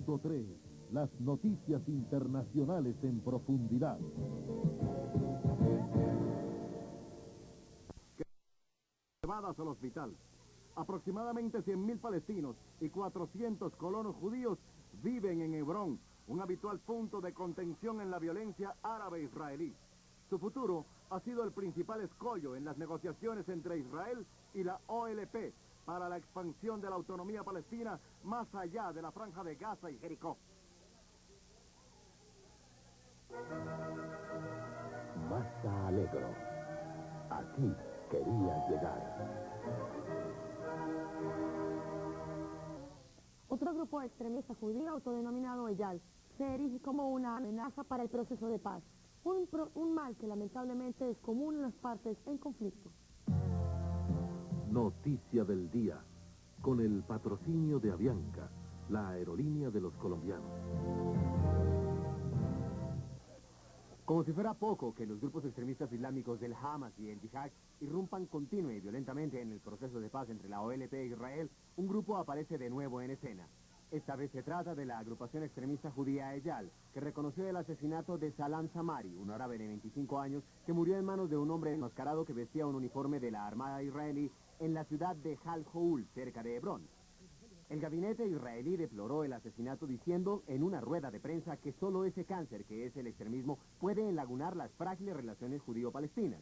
100.3, las noticias internacionales en profundidad. Llevadas al hospital. Aproximadamente 100.000 palestinos y 400 colonos judíos viven en Hebrón, un habitual punto de contención en la violencia árabe-israelí. Su futuro ha sido el principal escollo en las negociaciones entre Israel y la OLP para la expansión de la autonomía palestina más allá de la franja de Gaza y Jericó. Massa Allegro. Aquí quería llegar. Otro grupo extremista judío autodenominado Eyal se erige como una amenaza para el proceso de paz. Un mal que lamentablemente es común en las partes en conflicto. Noticia del día, con el patrocinio de Avianca, la aerolínea de los colombianos. Como si fuera poco que los grupos extremistas islámicos del Hamas y el Yihad irrumpan continua y violentamente en el proceso de paz entre la OLP e Israel, un grupo aparece de nuevo en escena. Esta vez se trata de la agrupación extremista judía Eyal, que reconoció el asesinato de Salam Samari, un árabe de 25 años, que murió en manos de un hombre enmascarado que vestía un uniforme de la Armada israelí en la ciudad de Al Houl, cerca de Hebrón. El gabinete israelí deploró el asesinato diciendo en una rueda de prensa que solo ese cáncer que es el extremismo puede enlagunar las frágiles relaciones judío-palestinas.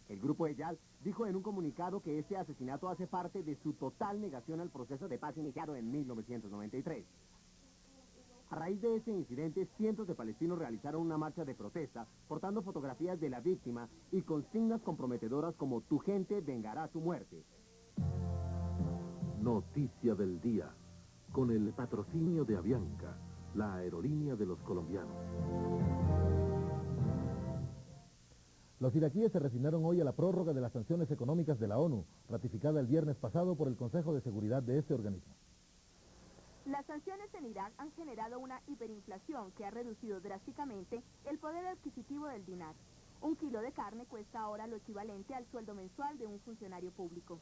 El grupo Eyal dijo en un comunicado que este asesinato hace parte de su total negación al proceso de paz iniciado en 1993. A raíz de ese incidente, cientos de palestinos realizaron una marcha de protesta, portando fotografías de la víctima y consignas comprometedoras como "Tu gente vengará su muerte". Noticia del día, con el patrocinio de Avianca, la aerolínea de los colombianos. Los iraquíes se resignaron hoy a la prórroga de las sanciones económicas de la ONU, ratificada el viernes pasado por el Consejo de Seguridad de este organismo. Las sanciones en Irak han generado una hiperinflación que ha reducido drásticamente el poder adquisitivo del dinar. Un kilo de carne cuesta ahora lo equivalente al sueldo mensual de un funcionario público.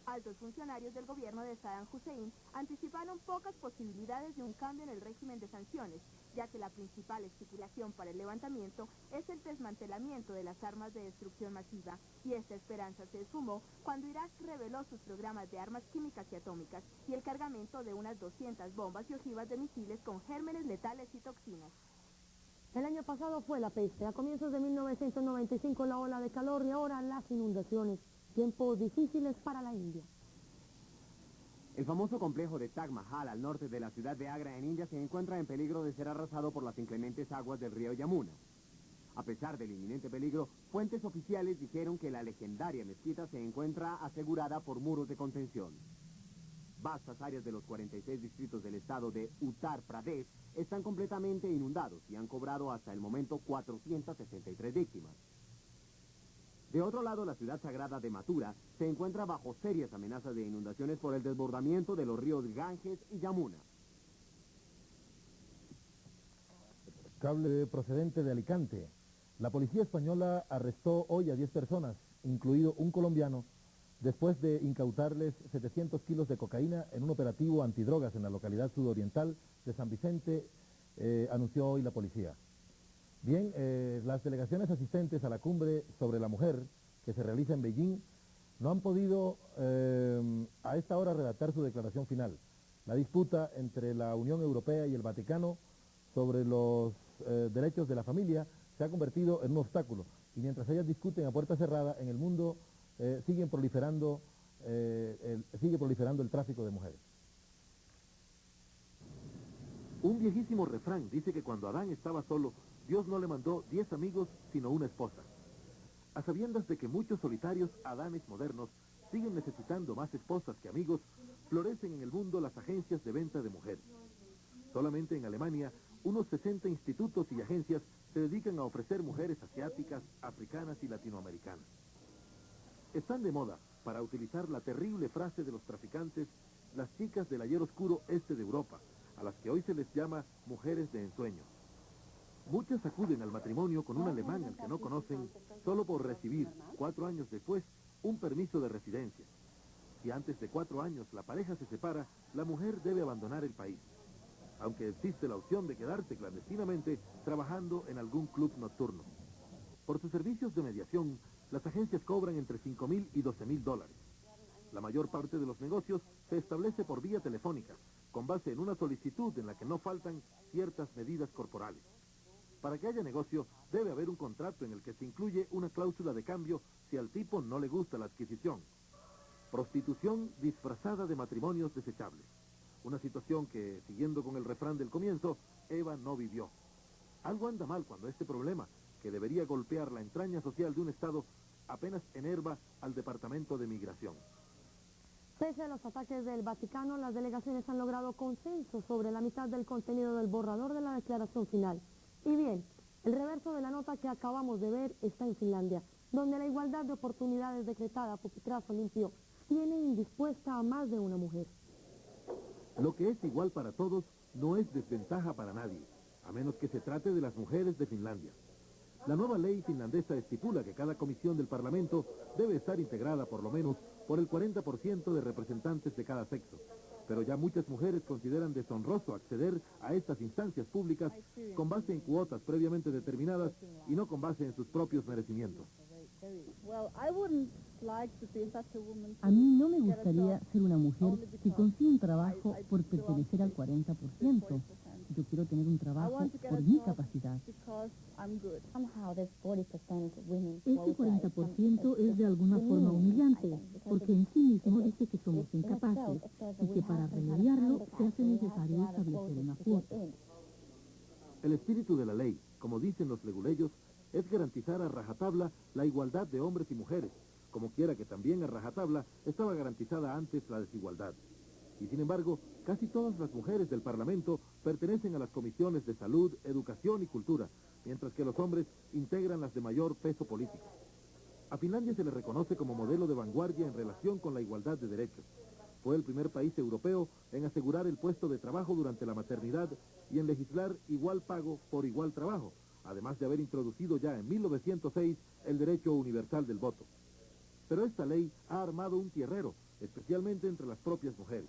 Altos funcionarios del gobierno de Saddam Hussein anticiparon pocas posibilidades de un cambio en el régimen de sanciones, ya que la principal estipulación para el levantamiento es el desmantelamiento de las armas de destrucción masiva, y esta esperanza se esfumó cuando Irak reveló sus programas de armas químicas y atómicas y el cargamento de unas 200 bombas y ojivas de misiles con gérmenes letales y toxinas. El año pasado fue la peste, a comienzos de 1995 la ola de calor y ahora las inundaciones. Tiempos difíciles para la India. El famoso complejo de Taj Mahal al norte de la ciudad de Agra en India se encuentra en peligro de ser arrasado por las inclementes aguas del río Yamuna. A pesar del inminente peligro, fuentes oficiales dijeron que la legendaria mezquita se encuentra asegurada por muros de contención. Vastas áreas de los 46 distritos del estado de Uttar Pradesh están completamente inundados y han cobrado hasta el momento 463 víctimas. De otro lado, la ciudad sagrada de Mathura se encuentra bajo serias amenazas de inundaciones por el desbordamiento de los ríos Ganges y Yamuna. Cable procedente de Alicante. La policía española arrestó hoy a 10 personas, incluido un colombiano, después de incautarles 700 kilos de cocaína en un operativo antidrogas en la localidad sudoriental de San Vicente, anunció hoy la policía. Bien, las delegaciones asistentes a la cumbre sobre la mujer que se realiza en Beijing no han podido a esta hora redactar su declaración final. La disputa entre la Unión Europea y el Vaticano sobre los derechos de la familia se ha convertido en un obstáculo, y mientras ellas discuten a puerta cerrada, en el mundo sigue proliferando el tráfico de mujeres. Un viejísimo refrán dice que cuando Adán estaba solo, Dios no le mandó 10 amigos, sino una esposa. A sabiendas de que muchos solitarios Adanes modernos siguen necesitando más esposas que amigos, florecen en el mundo las agencias de venta de mujeres. Solamente en Alemania, unos 60 institutos y agencias se dedican a ofrecer mujeres asiáticas, africanas y latinoamericanas. Están de moda, para utilizar la terrible frase de los traficantes, las chicas del ayer oscuro este de Europa, a las que hoy se les llama mujeres de ensueño. Muchas acuden al matrimonio con un alemán al que no conocen, solo por recibir, 4 años después, un permiso de residencia. Si antes de 4 años la pareja se separa, la mujer debe abandonar el país. aunque existe la opción de quedarse clandestinamente trabajando en algún club nocturno. Por sus servicios de mediación, las agencias cobran entre $5.000 y $12.000. La mayor parte de los negocios se establece por vía telefónica, con base en una solicitud en la que no faltan ciertas medidas corporales. Para que haya negocio, debe haber un contrato en el que se incluye una cláusula de cambio si al tipo no le gusta la adquisición. Prostitución disfrazada de matrimonios desechables. Una situación que, siguiendo con el refrán del comienzo, Eva no vivió. Algo anda mal cuando este problema, que debería golpear la entraña social de un Estado, apenas enerva al Departamento de Migración. Pese a los ataques del Vaticano, las delegaciones han logrado consenso sobre la mitad del contenido del borrador de la declaración final. Y bien, el reverso de la nota que acabamos de ver está en Finlandia, donde la igualdad de oportunidades decretada por pupitrazo limpio tiene indispuesta a más de una mujer. Lo que es igual para todos no es desventaja para nadie, a menos que se trate de las mujeres de Finlandia. La nueva ley finlandesa estipula que cada comisión del Parlamento debe estar integrada por lo menos por el 40% de representantes de cada sexo. Pero ya muchas mujeres consideran deshonroso acceder a estas instancias públicas con base en cuotas previamente determinadas y no con base en sus propios merecimientos. A mí no me gustaría ser una mujer que consigue un trabajo por pertenecer al 40%. Yo quiero tener un trabajo por mi capacidad. Ese 40% es de alguna forma humillante, porque en sí mismo dice que somos incapaces y que para remediarlo se hace necesario establecer una cuota. El espíritu de la ley, como dicen los leguleyos, es garantizar a rajatabla la igualdad de hombres y mujeres, como quiera que también a rajatabla estaba garantizada antes la desigualdad. Y sin embargo, casi todas las mujeres del Parlamento pertenecen a las comisiones de salud, educación y cultura, mientras que los hombres integran las de mayor peso político. A Finlandia se le reconoce como modelo de vanguardia en relación con la igualdad de derechos. Fue el primer país europeo en asegurar el puesto de trabajo durante la maternidad y en legislar igual pago por igual trabajo, además de haber introducido ya en 1906 el derecho universal del voto. Pero esta ley ha armado un tierrero, especialmente entre las propias mujeres.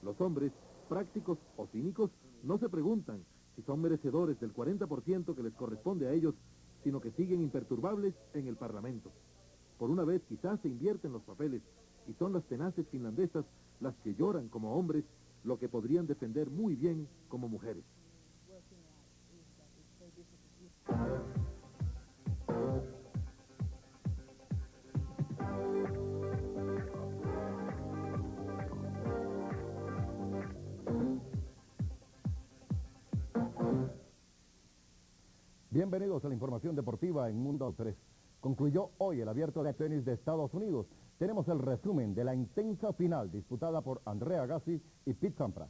Los hombres, prácticos o cínicos, no se preguntan si son merecedores del 40% que les corresponde a ellos, sino que siguen imperturbables en el Parlamento. Por una vez quizás se invierten los papeles, y son las tenaces finlandesas las que lloran como hombres lo que podrían defender muy bien como mujeres. Bienvenidos a la información deportiva en Mundo 3. Concluyó hoy el Abierto de Tenis de Estados Unidos. Tenemos el resumen de la intensa final disputada por Andre Agassi y Pete Sampras.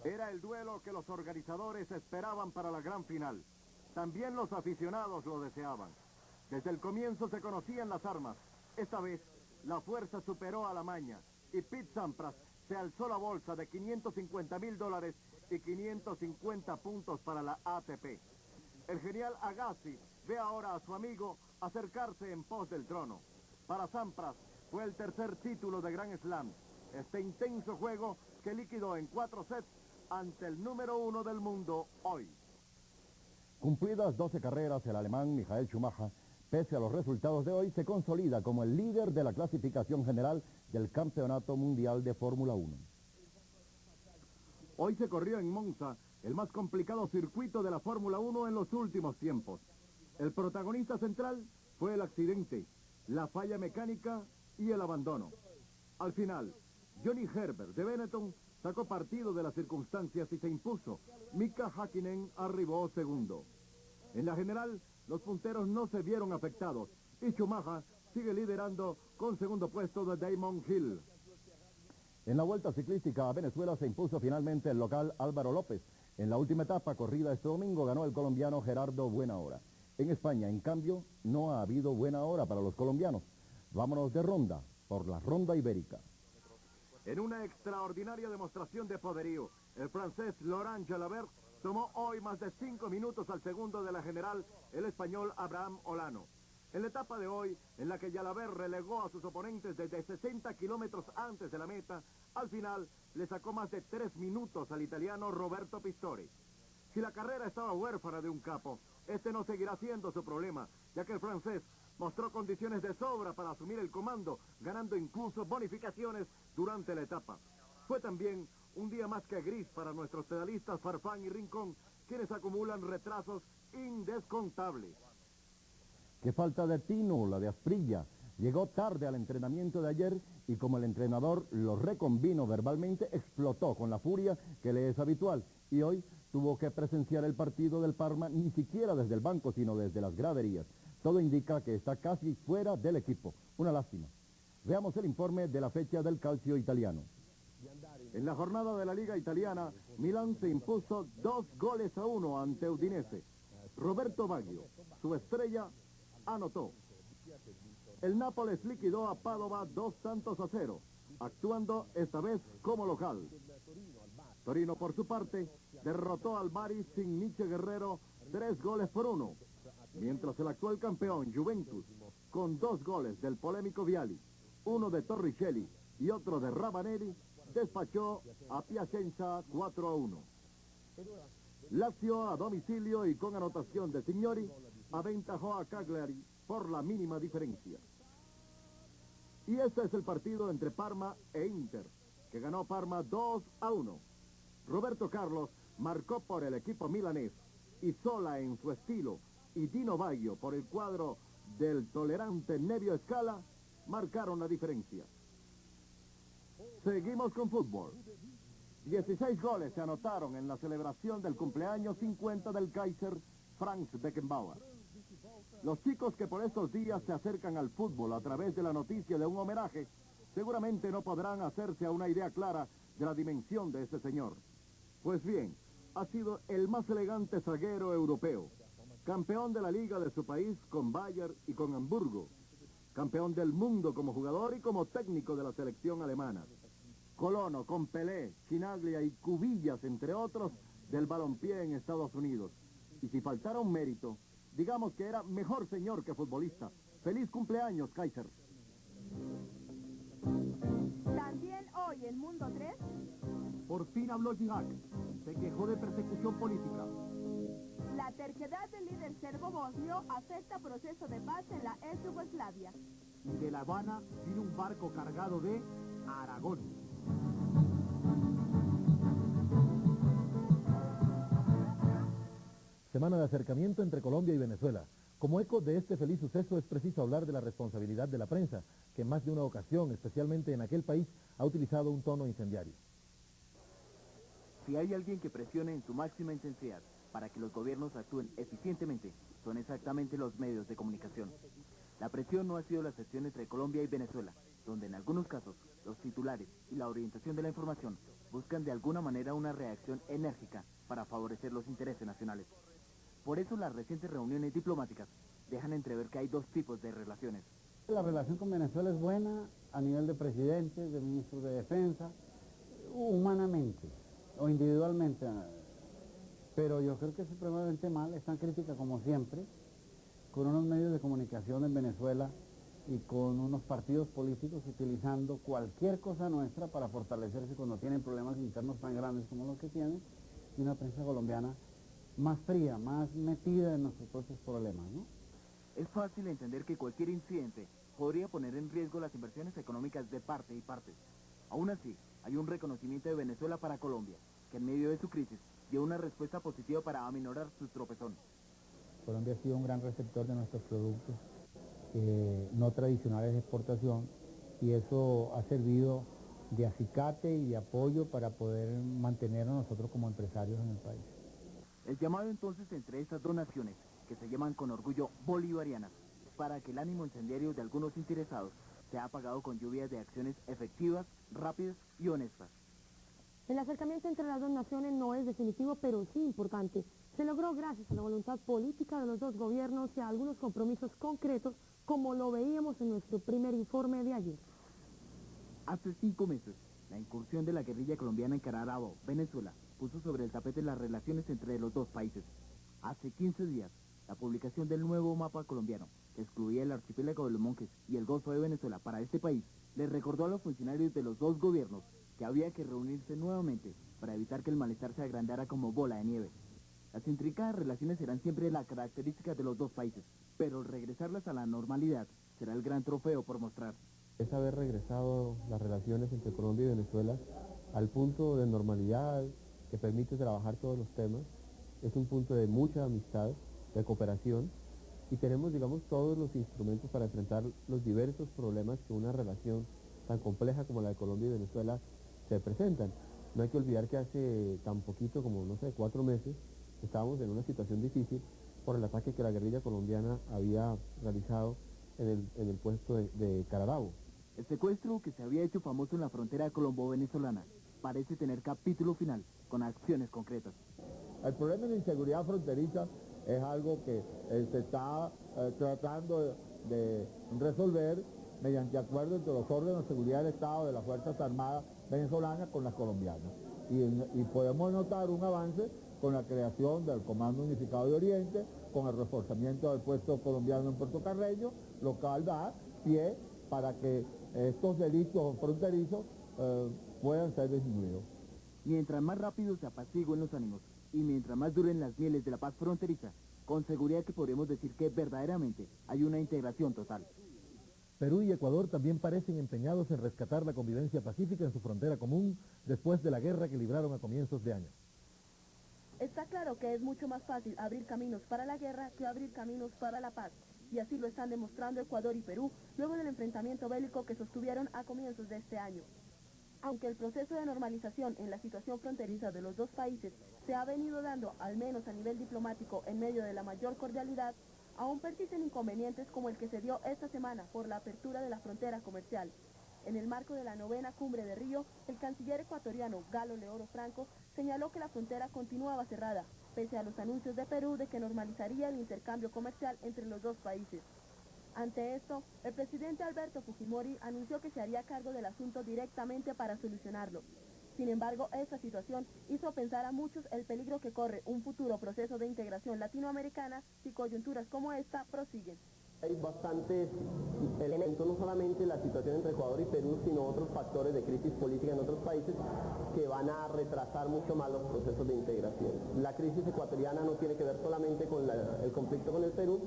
Era el duelo que los organizadores esperaban para la gran final. También los aficionados lo deseaban. Desde el comienzo se conocían las armas. Esta vez, la fuerza superó a la maña y Pete Sampras se alzó la bolsa de $550.000 y 550 puntos para la ATP. El genial Agassi ve ahora a su amigo acercarse en pos del trono. Para Sampras fue el tercer título de Grand Slam. Este intenso juego que liquidó en 4 sets ante el número 1 del mundo hoy. Cumplidas 12 carreras, el alemán Michael Schumacher, pese a los resultados de hoy, se consolida como el líder de la clasificación general del Campeonato Mundial de Fórmula 1. Hoy se corrió en Monza, el más complicado circuito de la Fórmula 1 en los últimos tiempos. El protagonista central fue el accidente, la falla mecánica y el abandono. Al final, Johnny Herbert de Benetton sacó partido de las circunstancias y se impuso. Mika Häkkinen arribó segundo. En la general, los punteros no se vieron afectados y Schumacher sigue liderando con segundo puesto de Damon Hill. En la Vuelta Ciclística a Venezuela se impuso finalmente el local Álvaro López. En la última etapa corrida este domingo ganó el colombiano Gerardo Buenahora. En España, en cambio, no ha habido buena hora para los colombianos. Vámonos de ronda, por la Ronda Ibérica. En una extraordinaria demostración de poderío, el francés Laurent Jalabert tomó hoy más de 5 minutos al segundo de la general, el español Abraham Olano. En la etapa de hoy, en la que Jalabert relegó a sus oponentes desde 60 kilómetros antes de la meta, Al final, le sacó más de 3 minutos al italiano Roberto Pistori. Si la carrera estaba huérfana de un capo, este no seguirá siendo su problema, ya que el francés mostró condiciones de sobra para asumir el comando, ganando incluso bonificaciones durante la etapa. Fue también un día más que gris para nuestros pedalistas Farfán y Rincón, quienes acumulan retrasos indescontables. Qué falta de tino, la de Asprilla. Llegó tarde al entrenamiento de ayer y como el entrenador lo reconvino verbalmente, explotó con la furia que le es habitual. Y hoy tuvo que presenciar el partido del Parma ni siquiera desde el banco, sino desde las graderías. Todo indica que está casi fuera del equipo. Una lástima. Veamos el informe de la fecha del calcio italiano. En la jornada de la Liga Italiana, Milán se impuso 2-1 ante Udinese. Roberto Baggio, su estrella, anotó. El Nápoles liquidó a Padova 2-0, actuando esta vez como local. Torino, por su parte, derrotó al Bari sin Miche Guerrero 3-1, mientras el actual campeón Juventus, con 2 goles del polémico Vialli, uno de Torricelli y otro de Ravanelli, despachó a Piacenza 4-1. Lazio, a domicilio y con anotación de Signori, aventajó a Cagliari por la mínima diferencia. Y este es el partido entre Parma e Inter, que ganó Parma 2-1. Roberto Carlos marcó por el equipo milanés y Sola en su estilo y Dino Baggio por el cuadro del tolerante Nevio Scala marcaron la diferencia. Seguimos con fútbol. 16 goles se anotaron en la celebración del cumpleaños 50 del Kaiser Franz Beckenbauer. Los chicos que por estos días se acercan al fútbol a través de la noticia de un homenaje, seguramente no podrán hacerse a una idea clara de la dimensión de este señor. Pues bien, ha sido el más elegante zaguero europeo, campeón de la liga de su país con Bayern y con Hamburgo, campeón del mundo como jugador y como técnico de la selección alemana, colono con Pelé, Chinaglia y Cubillas, entre otros, del balompié en Estados Unidos. Y si faltara un mérito, digamos que era mejor señor que futbolista. ¡Feliz cumpleaños, Kaiser! También hoy en Mundo 3... Por fin habló Gignac. Se quejó de persecución política. La terquedad del líder serbo-bosnio afecta proceso de paz en la ex Yugoslavia. De La Habana vino un barco cargado de Aragón. Semana de acercamiento entre Colombia y Venezuela. Como eco de este feliz suceso es preciso hablar de la responsabilidad de la prensa, que en más de una ocasión, especialmente en aquel país, ha utilizado un tono incendiario. Si hay alguien que presione en su máxima intensidad para que los gobiernos actúen eficientemente, son exactamente los medios de comunicación. La presión no ha sido la excepción entre Colombia y Venezuela, donde en algunos casos los titulares y la orientación de la información buscan de alguna manera una reacción enérgica para favorecer los intereses nacionales. Por eso las recientes reuniones diplomáticas dejan entrever que hay dos tipos de relaciones. La relación con Venezuela es buena a nivel de presidentes, de ministros de defensa, humanamente o individualmente, pero yo creo que es supremamente mal, es tan crítica como siempre, con unos medios de comunicación en Venezuela y con unos partidos políticos utilizando cualquier cosa nuestra para fortalecerse cuando tienen problemas internos tan grandes como los que tienen, y una prensa colombiana más fría, más metida en nuestros propios problemas, ¿no? Es fácil entender que cualquier incidente podría poner en riesgo las inversiones económicas de parte y parte. Aún así, hay un reconocimiento de Venezuela para Colombia, que en medio de su crisis dio una respuesta positiva para aminorar sus tropezones. Colombia ha sido un gran receptor de nuestros productos no tradicionales de exportación, y eso ha servido de acicate y de apoyo para poder mantenernos nosotros como empresarios en el país. El llamado entonces entre estas dos naciones, que se llaman con orgullo bolivarianas, para que el ánimo incendiario de algunos interesados sea apagado con lluvias de acciones efectivas, rápidas y honestas. El acercamiento entre las dos naciones no es definitivo, pero sí importante. Se logró gracias a la voluntad política de los dos gobiernos y a algunos compromisos concretos, como lo veíamos en nuestro primer informe de ayer. Hace 5 meses, la incursión de la guerrilla colombiana en Carabobo, Venezuela, puso sobre el tapete las relaciones entre los dos países. Hace 15 días, la publicación del nuevo mapa colombiano, que excluía el archipiélago de los Monjes y el Golfo de Venezuela para este país, les recordó a los funcionarios de los dos gobiernos que había que reunirse nuevamente para evitar que el malestar se agrandara como bola de nieve. Las intrincadas relaciones serán siempre la característica de los dos países, pero regresarlas a la normalidad será el gran trofeo por mostrar. Es haber regresado las relaciones entre Colombia y Venezuela al punto de normalidad que permite trabajar todos los temas. Es un punto de mucha amistad, de cooperación, y tenemos, digamos, todos los instrumentos para enfrentar los diversos problemas que una relación tan compleja como la de Colombia y Venezuela se presentan. No hay que olvidar que hace tan poquito como, no sé, 4 meses, estábamos en una situación difícil por el ataque que la guerrilla colombiana había realizado en el puesto de Cararabo. El secuestro, que se había hecho famoso en la frontera colombo-venezolana, parece tener capítulo final, con acciones concretas. El problema de inseguridad fronteriza es algo que se está tratando de resolver mediante acuerdo entre los órganos de seguridad del Estado de las Fuerzas Armadas venezolanas con las colombianas. Y podemos notar un avance con la creación del Comando Unificado de Oriente, con el reforzamiento del puesto colombiano en Puerto Carreño, lo cual da pie para que estos delitos fronterizos puedan ser disminuidos. Mientras más rápido se apaciguen los ánimos y mientras más duren las mieles de la paz fronteriza, con seguridad que podremos decir que verdaderamente hay una integración total. Perú y Ecuador también parecen empeñados en rescatar la convivencia pacífica en su frontera común después de la guerra que libraron a comienzos de año. Está claro que es mucho más fácil abrir caminos para la guerra que abrir caminos para la paz, y así lo están demostrando Ecuador y Perú luego del enfrentamiento bélico que sostuvieron a comienzos de este año. Aunque el proceso de normalización en la situación fronteriza de los dos países se ha venido dando, al menos a nivel diplomático, en medio de la mayor cordialidad, aún persisten inconvenientes como el que se dio esta semana por la apertura de la frontera comercial. En el marco de la 9ª cumbre de Río, el canciller ecuatoriano Galo Leoro Franco señaló que la frontera continuaba cerrada, pese a los anuncios de Perú de que normalizaría el intercambio comercial entre los dos países. Ante esto, el presidente Alberto Fujimori anunció que se haría cargo del asunto directamente para solucionarlo. Sin embargo, esta situación hizo pensar a muchos el peligro que corre un futuro proceso de integración latinoamericana si coyunturas como esta prosiguen. Hay bastantes elementos, no solamente la situación entre Ecuador y Perú, sino otros factores de crisis política en otros países que van a retrasar mucho más los procesos de integración. La crisis ecuatoriana no tiene que ver solamente con el conflicto con el Perú,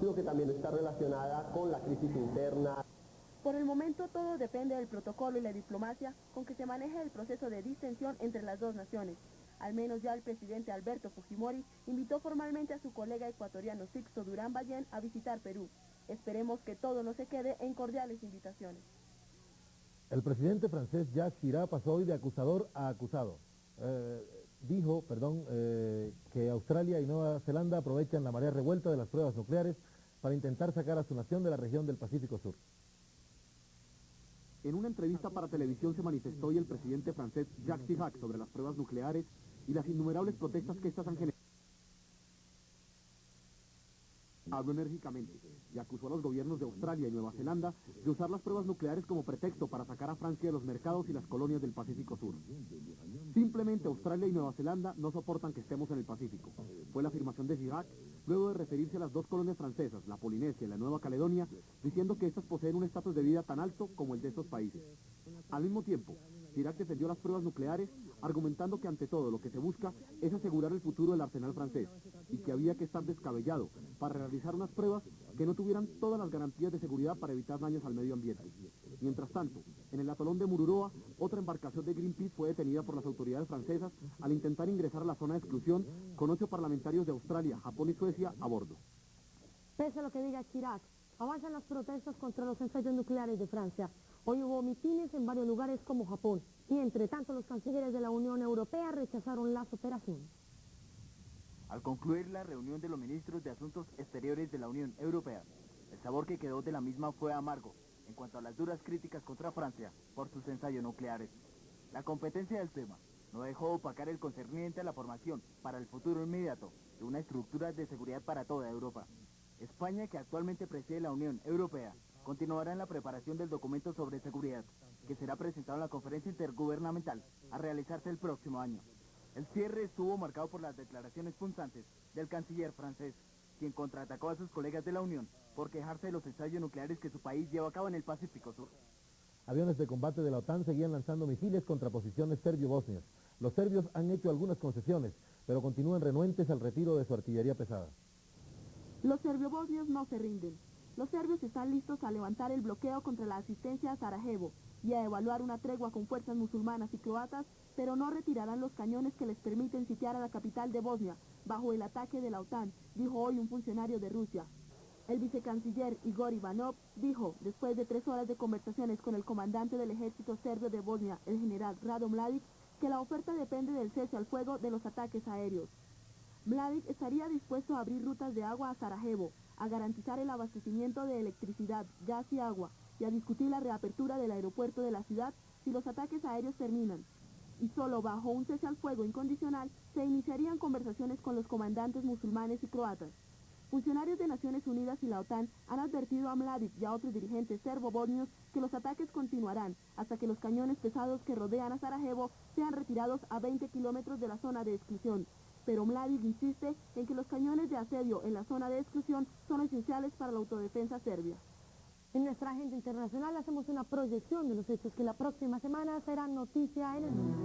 sino que también está relacionada con la crisis interna. Por el momento todo depende del protocolo y la diplomacia con que se maneje el proceso de distensión entre las dos naciones. Al menos ya el presidente Alberto Fujimori invitó formalmente a su colega ecuatoriano Sixto Durán Ballén a visitar Perú. Esperemos que todo no se quede en cordiales invitaciones. El presidente francés Jacques Chirac pasó hoy de acusador a acusado. Dijo que Australia y Nueva Zelanda aprovechan la marea revuelta de las pruebas nucleares para intentar sacar a su nación de la región del Pacífico Sur. En una entrevista para televisión se manifestó hoy el presidente francés Jacques Chirac sobre las pruebas nucleares y las innumerables protestas que estas han generado. Habló enérgicamente y acusó a los gobiernos de Australia y Nueva Zelanda de usar las pruebas nucleares como pretexto para sacar a Francia de los mercados y las colonias del Pacífico Sur. Simplemente Australia y Nueva Zelanda no soportan que estemos en el Pacífico. Fue la afirmación de Chirac luego de referirse a las dos colonias francesas, la Polinesia y la Nueva Caledonia, diciendo que estas poseen un estatus de vida tan alto como el de estos países. Al mismo tiempo, Chirac defendió las pruebas nucleares, argumentando que ante todo lo que se busca es asegurar el futuro del arsenal francés y que había que estar descabellado para realizar unas pruebas que no tuvieran todas las garantías de seguridad para evitar daños al medio ambiente. Mientras tanto, en el atolón de Mururoa, otra embarcación de Greenpeace fue detenida por las autoridades francesas al intentar ingresar a la zona de exclusión con 8 parlamentarios de Australia, Japón y Suecia a bordo. Pese a lo que diga Chirac, avanzan las protestas contra los ensayos nucleares de Francia. Hoy hubo mitines en varios lugares como Japón y entre tanto los cancilleres de la Unión Europea rechazaron las operaciones. Al concluir la reunión de los ministros de Asuntos Exteriores de la Unión Europea, el sabor que quedó de la misma fue amargo en cuanto a las duras críticas contra Francia por sus ensayos nucleares. La competencia del tema no dejó opacar el concerniente a la formación para el futuro inmediato de una estructura de seguridad para toda Europa. España, que actualmente preside la Unión Europea, continuará en la preparación del documento sobre seguridad, que será presentado en la conferencia intergubernamental a realizarse el próximo año. El cierre estuvo marcado por las declaraciones punzantes del canciller francés, quien contraatacó a sus colegas de la Unión por quejarse de los ensayos nucleares que su país lleva a cabo en el Pacífico Sur. Aviones de combate de la OTAN seguían lanzando misiles contra posiciones serbio-bosnias. Los serbios han hecho algunas concesiones, pero continúan renuentes al retiro de su artillería pesada. Los serbio-bosnios no se rinden. Los serbios están listos a levantar el bloqueo contra la asistencia a Sarajevo y a evaluar una tregua con fuerzas musulmanas y croatas, pero no retirarán los cañones que les permiten sitiar a la capital de Bosnia bajo el ataque de la OTAN, dijo hoy un funcionario de Rusia. El vicecanciller Igor Ivanov dijo, después de 3 horas de conversaciones con el comandante del ejército serbio de Bosnia, el general Rado Mladic, que la oferta depende del cese al fuego de los ataques aéreos. Mladic estaría dispuesto a abrir rutas de agua a Sarajevo, a garantizar el abastecimiento de electricidad, gas y agua, y a discutir la reapertura del aeropuerto de la ciudad si los ataques aéreos terminan. Y solo bajo un cese al fuego incondicional se iniciarían conversaciones con los comandantes musulmanes y croatas. Funcionarios de Naciones Unidas y la OTAN han advertido a Mladic y a otros dirigentes serbo-bosnios que los ataques continuarán hasta que los cañones pesados que rodean a Sarajevo sean retirados a 20 kilómetros de la zona de exclusión. Pero Mladic insiste en que los cañones de asedio en la zona de exclusión son esenciales para la autodefensa serbia. En nuestra agenda internacional hacemos una proyección de los hechos que la próxima semana serán noticia en el mundo.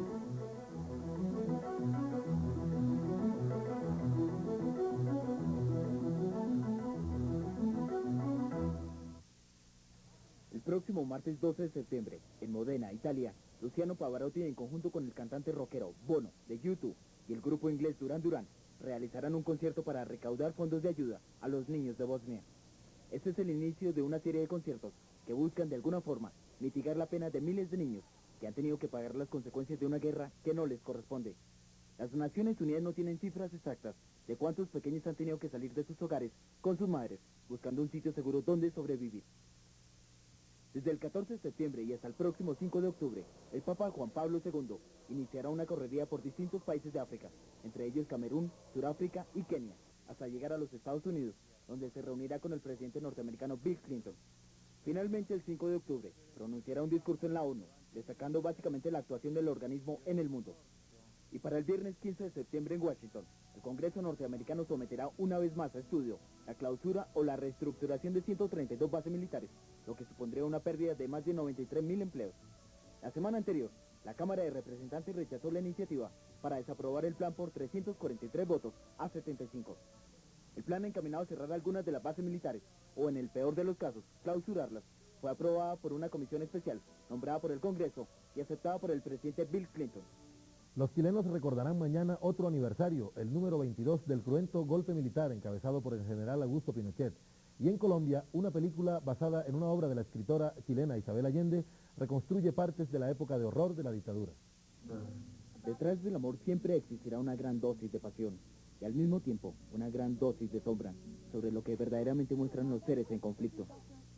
El próximo martes 12 de septiembre, en Modena, Italia, Luciano Pavarotti, en conjunto con el cantante rockero Bono de U2 y el grupo inglés Duran Duran, realizarán un concierto para recaudar fondos de ayuda a los niños de Bosnia. Este es el inicio de una serie de conciertos que buscan de alguna forma mitigar la pena de miles de niños que han tenido que pagar las consecuencias de una guerra que no les corresponde. Las Naciones Unidas no tienen cifras exactas de cuántos pequeños han tenido que salir de sus hogares con sus madres, buscando un sitio seguro donde sobrevivir. Desde el 14 de septiembre y hasta el próximo 5 de octubre, el Papa Juan Pablo II iniciará una correría por distintos países de África, entre ellos Camerún, Sudáfrica y Kenia, hasta llegar a los Estados Unidos, donde se reunirá con el presidente norteamericano Bill Clinton. Finalmente, el 5 de octubre, pronunciará un discurso en la ONU, destacando básicamente la actuación del organismo en el mundo. Y para el viernes 15 de septiembre en Washington, el Congreso norteamericano someterá una vez más a estudio la clausura o la reestructuración de 132 bases militares, lo que supondría una pérdida de más de 93.000 empleos. La semana anterior, la Cámara de Representantes rechazó la iniciativa para desaprobar el plan por 343 votos a 75. El plan encaminado a cerrar algunas de las bases militares, o en el peor de los casos, clausurarlas, fue aprobada por una comisión especial, nombrada por el Congreso y aceptada por el presidente Bill Clinton. Los chilenos recordarán mañana otro aniversario, el número 22 del cruento golpe militar encabezado por el general Augusto Pinochet. Y en Colombia, una película basada en una obra de la escritora chilena Isabel Allende reconstruye partes de la época de horror de la dictadura. Detrás del amor siempre existirá una gran dosis de pasión y al mismo tiempo una gran dosis de sombra sobre lo que verdaderamente muestran los seres en conflicto.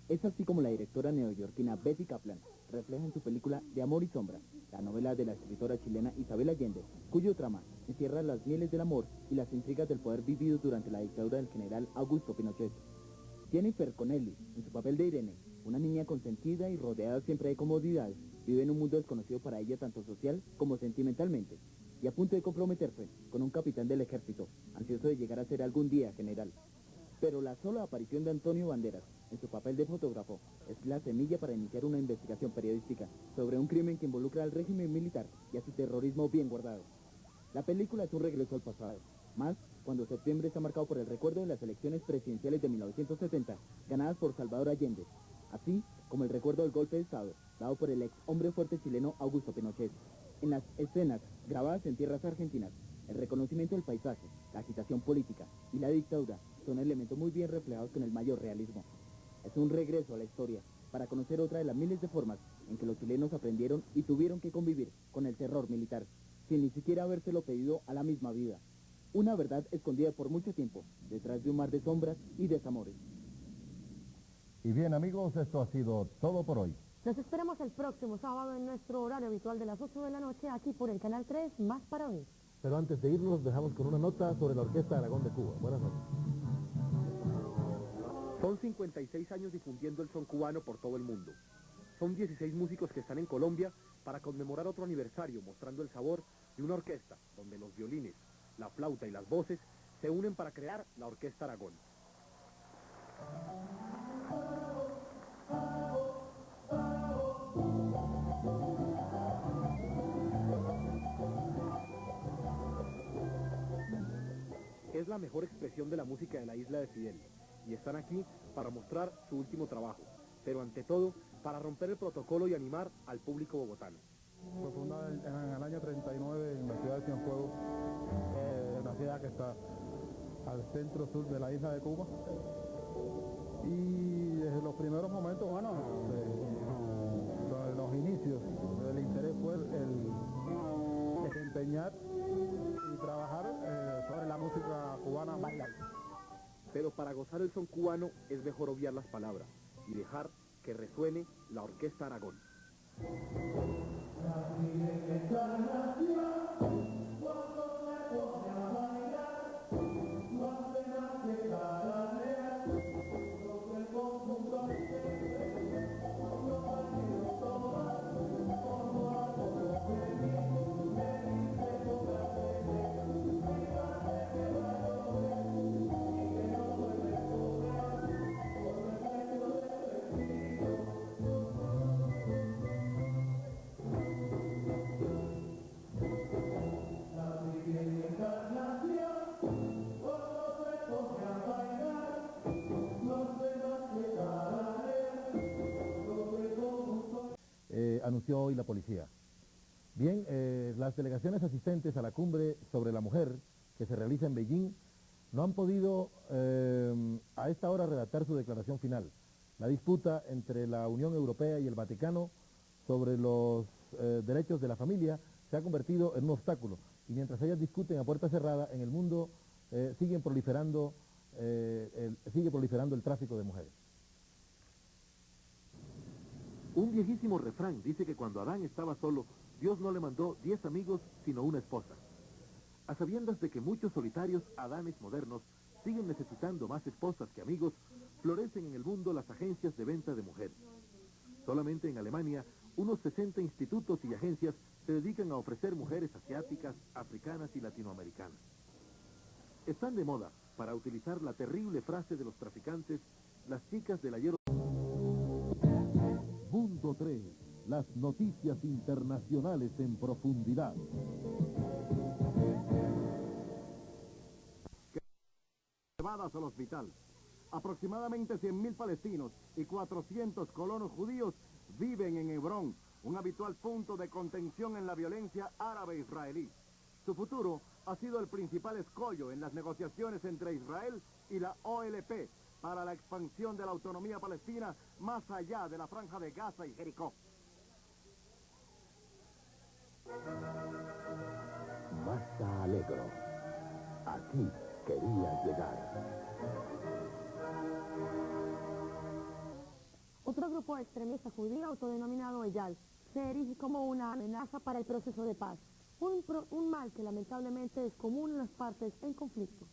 Es así como la directora neoyorquina Betty Kaplan refleja en su película De Amor y Sombra, la novela de la escritora chilena Isabel Allende, cuyo trama encierra las mieles del amor y las intrigas del poder vivido durante la dictadura del general Augusto Pinochet. Jennifer Connelly, en su papel de Irene, una niña consentida y rodeada siempre de comodidades, vive en un mundo desconocido para ella tanto social como sentimentalmente, y a punto de comprometerse con un capitán del ejército, ansioso de llegar a ser algún día general. Pero la sola aparición de Antonio Banderas, en su papel de fotógrafo, es la semilla para iniciar una investigación periodística sobre un crimen que involucra al régimen militar y a su terrorismo bien guardado. La película es un regreso al pasado, más cuando septiembre está marcado por el recuerdo de las elecciones presidenciales de 1970, ganadas por Salvador Allende, así como el recuerdo del golpe de Estado, dado por el ex hombre fuerte chileno Augusto Pinochet. En las escenas grabadas en tierras argentinas, el reconocimiento del paisaje, la agitación política y la dictadura son elementos muy bien reflejados con el mayor realismo. Es un regreso a la historia para conocer otra de las miles de formas en que los chilenos aprendieron y tuvieron que convivir con el terror militar, sin ni siquiera habérselo pedido a la misma vida. Una verdad escondida por mucho tiempo, detrás de un mar de sombras y desamores. Y bien amigos, esto ha sido todo por hoy. Los esperamos el próximo sábado en nuestro horario habitual de las 8 de la noche, aquí por el Canal 3, Más para Ver. Pero antes de irnos, dejamos con una nota sobre la Orquesta Aragón de Cuba. Buenas noches. Son 56 años difundiendo el son cubano por todo el mundo. Son 16 músicos que están en Colombia para conmemorar otro aniversario, mostrando el sabor de una orquesta donde los violines, la flauta y las voces se unen para crear la Orquesta Aragón. la mejor expresión de la música de la isla de Fidel, y están aquí para mostrar su último trabajo, pero ante todo para romper el protocolo y animar al público bogotano. Fue fundada en el año 39 en la ciudad de Cienfuegos, una ciudad que está al centro sur de la isla de Cuba. Y desde los primeros momentos, bueno, los inicios del interés fue el desempeñar y trabajar sobre la música cubana bailar. Pero para gozar el son cubano es mejor obviar las palabras y dejar que resuene la Orquesta Aragón. Anunció hoy la policía. Bien, las delegaciones asistentes a la cumbre sobre la mujer que se realiza en Beijing no han podido a esta hora redactar su declaración final. La disputa entre la Unión Europea y el Vaticano sobre los derechos de la familia se ha convertido en un obstáculo, y mientras ellas discuten a puerta cerrada, en el mundo sigue proliferando el tráfico de mujeres. Un viejísimo refrán dice que cuando Adán estaba solo, Dios no le mandó 10 amigos, sino una esposa. A sabiendas de que muchos solitarios Adanes modernos siguen necesitando más esposas que amigos, florecen en el mundo las agencias de venta de mujeres. Solamente en Alemania, unos 60 institutos y agencias se dedican a ofrecer mujeres asiáticas, africanas y latinoamericanas. Están de moda, para utilizar la terrible frase de los traficantes, las chicas del ayer. Mundo 3, las noticias internacionales en profundidad. Llevadas al hospital. Aproximadamente 100.000 palestinos y 400 colonos judíos viven en Hebrón, un habitual punto de contención en la violencia árabe-israelí. Su futuro ha sido el principal escollo en las negociaciones entre Israel y la OLP para la expansión de la autonomía palestina más allá de la franja de Gaza y Jericó. Massa Allegro. Aquí querías llegar. Otro grupo extremista judío autodenominado Eyal se erige como una amenaza para el proceso de paz, un mal que lamentablemente es común en las partes en conflicto.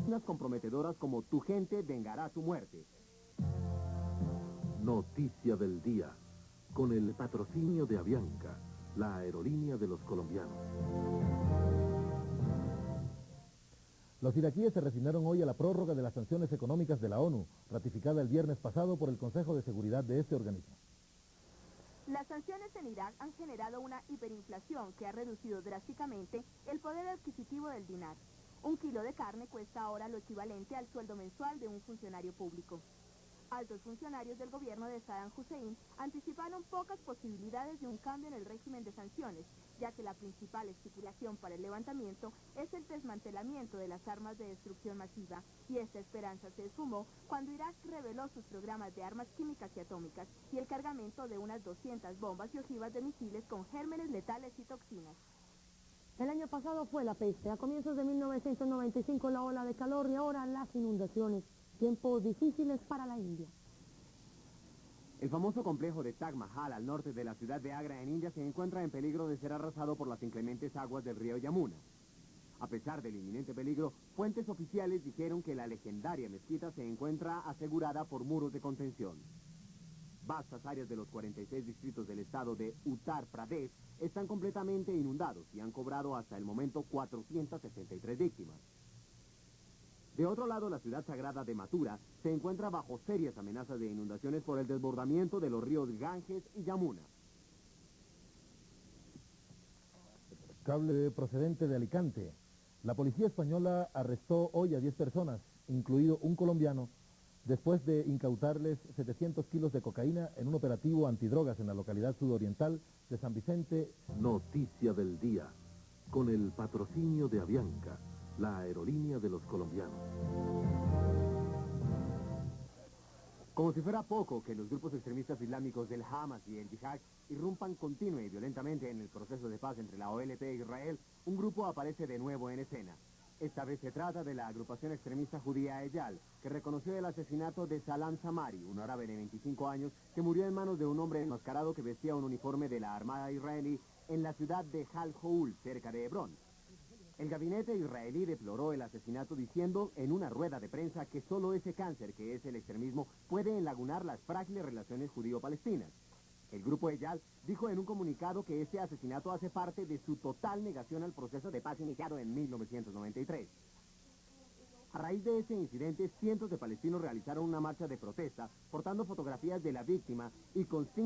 Unas comprometedoras como "tu gente vengará tu muerte". Noticia del día, con el patrocinio de Avianca, la aerolínea de los colombianos. Los iraquíes se resignaron hoy a la prórroga de las sanciones económicas de la ONU, ratificada el viernes pasado por el Consejo de Seguridad de este organismo. Las sanciones en Irak han generado una hiperinflación que ha reducido drásticamente el poder adquisitivo del dinar. Un kilo de carne cuesta ahora lo equivalente al sueldo mensual de un funcionario público. Altos funcionarios del gobierno de Saddam Hussein anticiparon pocas posibilidades de un cambio en el régimen de sanciones, ya que la principal estipulación para el levantamiento es el desmantelamiento de las armas de destrucción masiva, y esta esperanza se esfumó cuando Irak reveló sus programas de armas químicas y atómicas y el cargamento de unas 200 bombas y ojivas de misiles con gérmenes letales y toxinas. El año pasado fue la peste, a comienzos de 1995 la ola de calor y ahora las inundaciones. Tiempos difíciles para la India. El famoso complejo de Taj Mahal al norte de la ciudad de Agra en India se encuentra en peligro de ser arrasado por las inclementes aguas del río Yamuna. A pesar del inminente peligro, fuentes oficiales dijeron que la legendaria mezquita se encuentra asegurada por muros de contención. Vastas áreas de los 46 distritos del estado de Uttar Pradesh están completamente inundados y han cobrado hasta el momento 463 víctimas. De otro lado, la ciudad sagrada de Mathura se encuentra bajo serias amenazas de inundaciones por el desbordamiento de los ríos Ganges y Yamuna. Cable procedente de Alicante. La policía española arrestó hoy a 10 personas, incluido un colombiano, después de incautarles 700 kilos de cocaína en un operativo antidrogas en la localidad sudoriental de San Vicente. Noticia del día, con el patrocinio de Avianca, la aerolínea de los colombianos. Como si fuera poco que los grupos extremistas islámicos del Hamas y el Yihad irrumpan continua y violentamente en el proceso de paz entre la OLP e Israel, un grupo aparece de nuevo en escena. Esta vez se trata de la agrupación extremista judía Eyal, que reconoció el asesinato de Salam Samari, un árabe de 25 años que murió en manos de un hombre enmascarado que vestía un uniforme de la Armada israelí en la ciudad de Al Houl, cerca de Hebrón. El gabinete israelí deploró el asesinato diciendo en una rueda de prensa que solo ese cáncer que es el extremismo puede enlagunar las frágiles relaciones judío-palestinas. El grupo Eyal dijo en un comunicado que este asesinato hace parte de su total negación al proceso de paz iniciado en 1993. A raíz de ese incidente, cientos de palestinos realizaron una marcha de protesta portando fotografías de la víctima y consignas